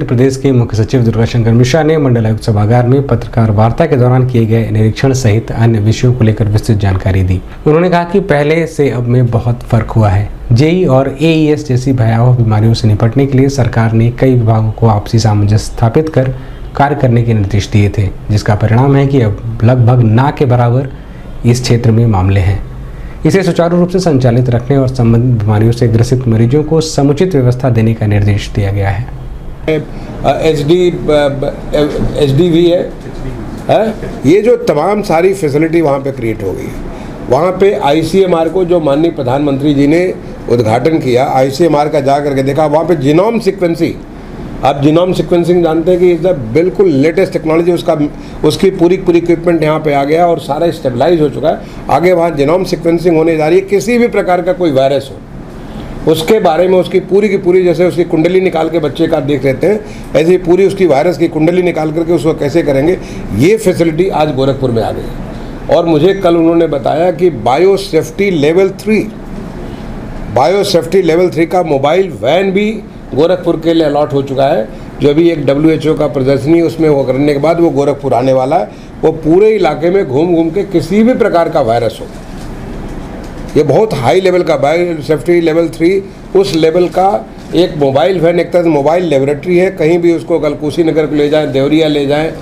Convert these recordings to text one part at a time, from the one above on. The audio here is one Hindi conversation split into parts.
प्रदेश के मुख्य सचिव दुर्गाशंकर मिश्रा ने मंडल आयुक्त सभागार में पत्रकार वार्ता के दौरान किए गए निरीक्षण सहित अन्य विषयों को लेकर विस्तृत जानकारी दी। उन्होंने कहा कि पहले से अब में बहुत फर्क हुआ है। जेई और एईएस जैसी भयावह बीमारियों से निपटने के लिए सरकार ने कई विभागों को आपसी सामंजस्य स्थापित कर कार्य करने के निर्देश दिए थे, जिसका परिणाम है कि अब लगभग ना के बराबर इस क्षेत्र में मामले हैं। इसे सुचारू रूप से संचालित रखने और संबंधित बीमारियों से ग्रसित मरीजों को समुचित व्यवस्था देने का निर्देश दिया गया है। एचडीवी है, ये जो तमाम सारी फैसिलिटी वहाँ पे क्रिएट हो गई है। वहाँ पे आईसीएमआर को जो माननीय प्रधानमंत्री जी ने उद्घाटन किया, आईसीएमआर का जा करके देखा, वहाँ पे जीनोम सीक्वेंसिंग, आप जीनोम सीक्वेंसिंग जानते हैं कि इज़ द बिल्कुल लेटेस्ट टेक्नोलॉजी, उसकी पूरी इक्विपमेंट यहाँ पे आ गया और सारा स्टेबलाइज हो चुका है। आगे वहाँ जीनोम सीक्वेंसिंग होने जा रही है। किसी भी प्रकार का कोई वायरस हो उसके बारे में उसकी पूरी की पूरी, जैसे उसकी कुंडली निकाल के बच्चे का देख लेते हैं, ऐसे ही पूरी उसकी वायरस की कुंडली निकाल करके उसको कैसे करेंगे, ये फैसिलिटी आज गोरखपुर में आ गई। और मुझे कल उन्होंने बताया कि बायोसेफ्टी लेवल 3 का मोबाइल वैन भी गोरखपुर के लिए अलॉट हो चुका है। जो भी एक WHO का प्रदर्शनी उसमें वो करने के बाद वो गोरखपुर आने वाला है। वो पूरे इलाके में घूम के किसी भी प्रकार का वायरस हो, ये बहुत हाई लेवल का बायोसेफ्टी लेवल 3 उस लेवल का एक मोबाइल वैन, एक तरह से मोबाइल लेबोरेटरी है। कहीं भी उसको कल कुशीनगर को ले जाएं, देवरिया ले जाएं,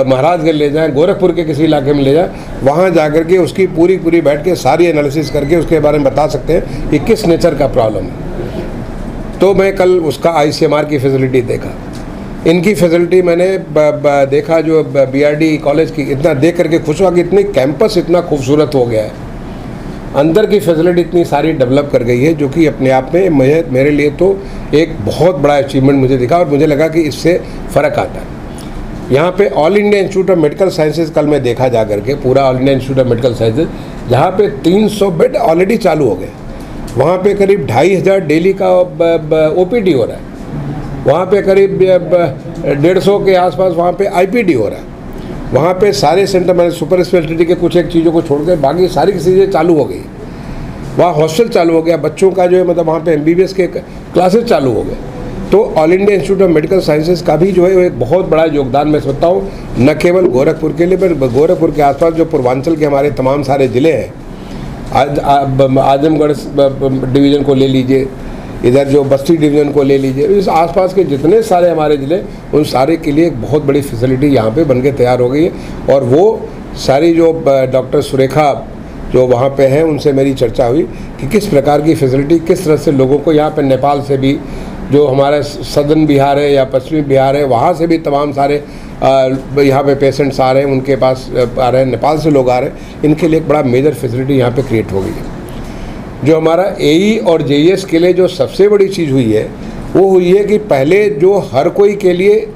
महाराजगंज ले जाएं, गोरखपुर के किसी इलाके में ले जाएं, वहाँ जा कर के उसकी पूरी बैठ के सारी एनालिसिस करके उसके बारे में बता सकते हैं कि किस नेचर का प्रॉब्लम है। तो मैं कल उसका आईसीएमआर की फैसिलिटी देखा, इनकी फैसिलिटी मैंने देखा, जो BRD कॉलेज की, इतना देख करके खुश हुआ कि इतनी कैंपस इतना खूबसूरत हो गया है, अंदर की फैसिलिटी इतनी सारी डेवलप कर गई है, जो कि अपने आप में मेरे लिए तो एक बहुत बड़ा अचीवमेंट मुझे दिखा और मुझे लगा कि इससे फ़र्क आता है। यहाँ पे all India institute of medical sciences कल मैं देखा जा करके, पूरा all India institute of medical sciences, जहाँ पे 300 बेड ऑलरेडी चालू हो गए। वहाँ पे करीब 2500 डेली का OPD हो रहा है। वहाँ पे करीब 150 के आसपास वहाँ पे IPD हो रहा है। वहाँ पे सारे सेंटर, मैंने सुपर स्पेशलिटी के कुछ एक चीज़ों को छोड़कर बाकी सारी चीज़ें चालू हो गई। वहाँ हॉस्टल चालू हो गया, बच्चों का जो है मतलब वहाँ पे MBBS के क्लासेस चालू हो गए। तो all India institute of medical sciences का भी जो है वो एक बहुत बड़ा योगदान मैं समझता हूँ, न केवल गोरखपुर के लिए, पर गोरखपुर के आसपास जो पूर्वांचल के हमारे तमाम सारे ज़िले हैं, आजमगढ़ डिवीज़न को ले लीजिए, इधर जो बस्ती डिवीज़न को ले लीजिए, इस आसपास के जितने सारे हमारे ज़िले, उन सारे के लिए एक बहुत बड़ी फैसिलिटी यहाँ पे बनके तैयार हो गई है। और वो सारी जो डॉक्टर सुरेखा जो वहाँ पे हैं, उनसे मेरी चर्चा हुई कि किस प्रकार की फैसिलिटी, किस तरह से लोगों को यहाँ पे नेपाल से भी, जो हमारे सदर्न बिहार है या पश्चिमी बिहार है, वहाँ से भी तमाम सारे यहाँ पे पेशेंट्स आ रहे हैं, उनके पास आ रहे हैं, नेपाल से लोग आ रहे हैं। इनके लिए एक बड़ा मेजर फैसिलिटी यहाँ पे क्रिएट हो गई है। जो हमारा AE और JES के लिए जो सबसे बड़ी चीज़ हुई है, वो हुई है कि पहले जो हर कोई के लिए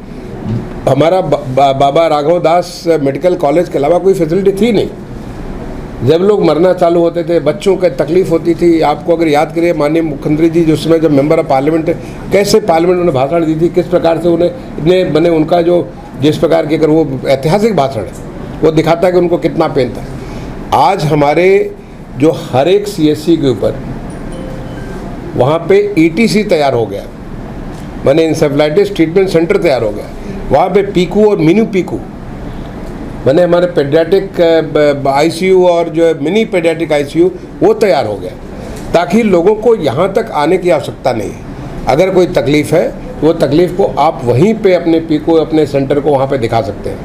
हमारा बाबा राघव दास मेडिकल कॉलेज के अलावा कोई फैसिलिटी थी नहीं। जब लोग मरना चालू होते थे, बच्चों को तकलीफ होती थी। आपको अगर याद करिए, माननीय मुख्यमंत्री जी जिस समय जब मेंबर ऑफ पार्लियामेंट, कैसे पार्लियामेंट उन्हें भाषण दी थी, किस प्रकार से उन्हें इतने बने, उनका जो जिस प्रकार की, अगर वो ऐतिहासिक भाषण है, वो दिखाता है कि उनको कितना पेन था। आज हमारे जो हर एक CSC के ऊपर वहाँ पे ETC तैयार हो गया, मैंने इंसेफ्लाइटिस ट्रीटमेंट सेंटर तैयार हो गया। वहाँ पे PICU और मिनी PICU, मैंने हमारे पेडियाट्रिक ICU और जो मिनी पेडियाट्रिक ICU वो तैयार हो गया, ताकि लोगों को यहाँ तक आने की आवश्यकता नहीं है। अगर कोई तकलीफ़ है, वो तकलीफ़ को आप वहीं पे अपने PICU, अपने सेंटर को वहाँ पे दिखा सकते हैं।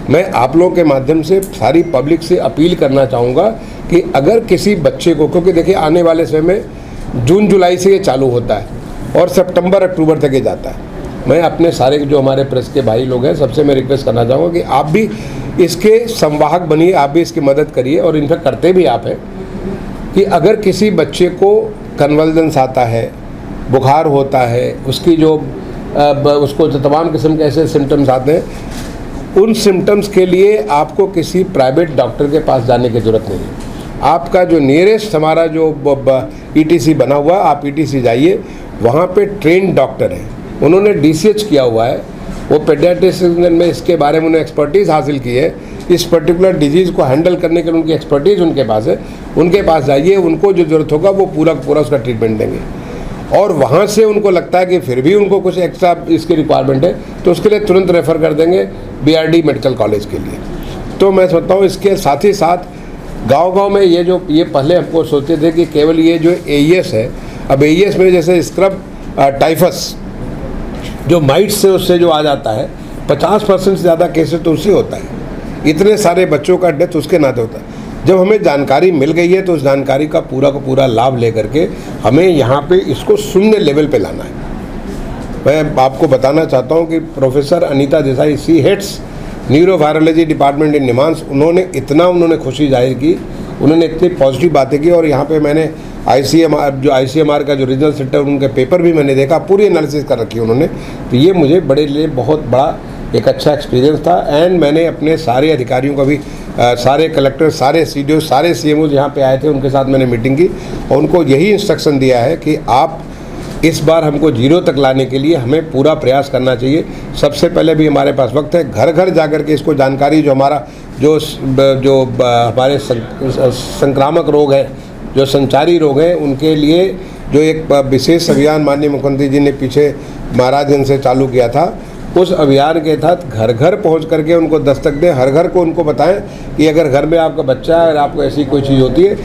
मैं आप लोगों के माध्यम से सारी पब्लिक से अपील करना चाहूँगा कि अगर किसी बच्चे को, क्योंकि देखिए आने वाले समय में जून जुलाई से ये चालू होता है और सितंबर अक्टूबर तक ये जाता है, मैं अपने सारे जो हमारे प्रेस के भाई लोग हैं, सबसे मैं रिक्वेस्ट करना चाहूँगा कि आप भी इसके संवाहक बनिए, आप भी इसकी मदद करिए। और इनफैक्ट करते भी आप हैं कि अगर किसी बच्चे को कन्वल्जेंस आता है, बुखार होता है, उसकी जो उसको जो तमाम किस्म के ऐसे सिम्टम्स आते हैं, उन सिम्टम्स के लिए आपको किसी प्राइवेट डॉक्टर के पास जाने की ज़रूरत नहीं है। आपका जो नियरेस्ट हमारा जो ETC बना हुआ, आप ETC जाइए, वहाँ पे ट्रेंड डॉक्टर हैं, उन्होंने DCH किया हुआ है, वो पेडियाट्रिशियन में इसके बारे में उन्होंने एक्सपर्टीज़ हासिल की है। इस पर्टिकुलर डिजीज़ को हैंडल करने के लिए उनकी एक्सपर्टीज़ उनके पास है। उनके पास जाइए, उनको जो ज़रूरत होगा वो पूरा उसका ट्रीटमेंट देंगे। और वहाँ से उनको लगता है कि फिर भी उनको कुछ एक्स्ट्रा इसकी रिक्वायरमेंट है तो उसके लिए तुरंत रेफ़र कर देंगे BRD मेडिकल कॉलेज के लिए। तो मैं समझता हूँ इसके साथ ही साथ गांव-गांव में ये पहले हमको सोचते थे कि केवल ये जो AES है, अब AES में जैसे स्क्रब टाइफस जो माइट्स से उससे जो आ जाता है 50% से ज़्यादा केसेस तो उससे होता है, इतने सारे बच्चों का डेथ उसके नाते होता है। जब हमें जानकारी मिल गई है तो उस जानकारी का पूरा लाभ लेकर के हमें यहाँ पे इसको शून्य लेवल पे लाना है। मैं आपको बताना चाहता हूँ कि professor Anita Desai, she heads neurovirology department in NIMHANS, उन्होंने खुशी जाहिर की, उन्होंने इतनी पॉजिटिव बातें की। और यहाँ पे मैंने ICMR का जो रीजनल सेंटर उनके पेपर भी मैंने देखा, पूरी एनालिसिस कर रखी है उन्होंने। तो ये मुझे बड़े लिए बहुत बड़ा एक अच्छा एक्सपीरियंस था। एंड मैंने अपने सारे अधिकारियों का भी सारे कलेक्टर, सारे CDO, सारे CMO यहाँ पे आए थे, उनके साथ मैंने मीटिंग की और उनको यही इंस्ट्रक्शन दिया है कि आप इस बार हमको 0 तक लाने के लिए हमें पूरा प्रयास करना चाहिए। सबसे पहले भी हमारे पास वक्त है, घर घर जा कर के इसको जानकारी जो हमारा जो हमारे संक्रामक रोग है, जो संचारी रोग हैं, उनके लिए जो एक विशेष अभियान माननीय मुख्यमंत्री जी ने पीछे महाराजगंज से चालू किया था, उस अभियान के तहत घर घर पहुंच करके उनको दस्तक दें, हर घर को उनको बताएं कि अगर घर में आपका बच्चा है और आपको ऐसी कोई चीज़ होती है